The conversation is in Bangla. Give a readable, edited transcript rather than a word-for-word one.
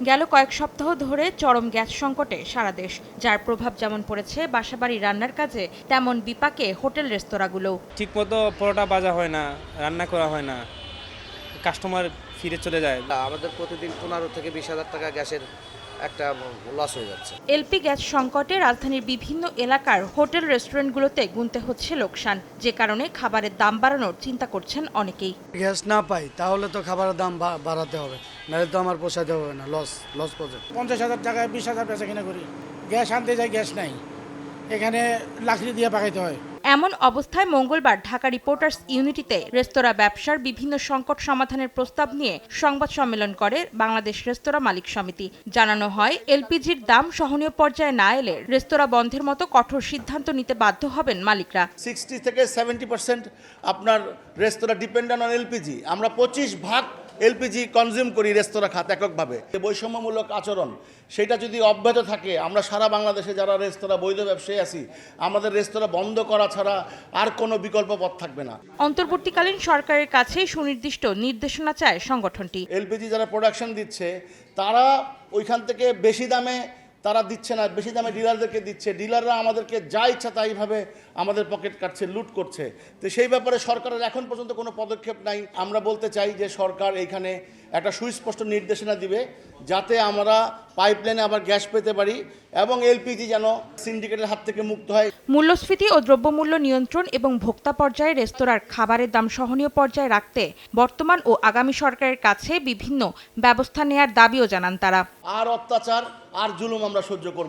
গেল কয়েক সপ্তাহ ধরে চরম গ্যাস সংকটে সারা দেশ, যার প্রভাব যেমন পড়েছে বাসাবাড়ি রান্নার কাজে, তেমন বিপাকে হোটেল রেস্তোরাঁগুলোও। ঠিকমতো পরোটা ভাজা হয় না, রান্না করা হয় না, কাস্টমার ফিরে চলে যায়। আমাদের প্রতিদিন 15 থেকে 20 হাজার টাকা গ্যাসের একটা লস হয়ে যাচ্ছে। এলপি গ্যাস সংকটে রাজধানীর বিভিন্ন এলাকার হোটেল রেস্টুরেন্টগুলোতে গুনতে হচ্ছে লোকসান, যে কারণে খাবারের দাম বাড়ানোর চিন্তা করছেন অনেকেই। গ্যাস না পাই তাহলে তো খাবারের দাম বাড়াতে হবে, নাহলে তো আমার পোষাতে হবে না, লস প্রজেক্ট। 50,000 টাকায় 20,000 বেচা কিনা করি, গ্যাস আনতে যাই গ্যাস নাই, এখানে লাকড়ি দিয়ে পাকাইতে হয়। এমন অবস্থায় মঙ্গলবার ঢাকা রিপোর্টার্স ইউনিটিতে রেস্তোরাঁ ব্যবসার বিভিন্ন সংকট সমাধানের প্রস্তাব নিয়ে সংবাদ সম্মেলন করে বাংলাদেশ রেস্তোরাঁ মালিক সমিতি। জানানো হয়, এলপিজির দাম সহনীয় পর্যায়ে না এলে রেস্তোরাঁ বন্ধের মতো কঠোর সিদ্ধান্ত নিতে বাধ্য হবেন মালিকরা। 60 থেকে 70% আপনার রেস্তোরাঁ ডিপেন্ডেন্ট অন এলপিজি। আমরা 25% এলপিজি কনজিউম করি রেস্তোরাঁ খাত এককভাবে। বৈষম্যমূলক আচরণ সেটা যদি অব্যাহত থাকে, আমরা সারা বাংলাদেশে যারা রেস্তোরাঁ বৈধ ব্যবসায়ী আছি, আমাদের রেস্তোরাঁ বন্ধ করা ছাড়া আর কোনো বিকল্প পথ থাকবে না। অন্তর্বর্তীকালীন সরকারের কাছে সুনির্দিষ্ট নির্দেশনা চায় সংগঠনটি। এলপিজি যারা প্রোডাকশন দিচ্ছে তারা ওইখান থেকে বেশি দামে তারা দিচ্ছে না, বেশি দামে ডিলারদেরকে দিচ্ছে। ডিলাররা আমাদেরকে যা ইচ্ছা তাইভাবে আমাদের পকেট কাটছে, লুট করছে। তো সেই ব্যাপারে সরকারের এখন পর্যন্ত কোনো পদক্ষেপ নাই। আমরা বলতে চাই যে সরকার এইখানে একটা সুস্পষ্ট নির্দেশনা দিবে, যাতে আমরা পাইপলাইনে আবার গ্যাস পেতে পারি এবং এলপিজি যেন সিন্ডিকেটের হাত থেকে মুক্ত হয়। মূল্যস্ফীতি ও দ্রব্যমূল্য নিয়ন্ত্রণ এবং ভোক্তা পর্যায়ে রেস্তোরাঁর খাবারের দাম সহনীয় পর্যায়ে রাখতে বর্তমান ও আগামী সরকারের কাছে বিভিন্ন ব্যবস্থা নেয়ার দাবিও জানান তারা। আর অত্যাচার আর জুলুম আমরা সহ্য করব।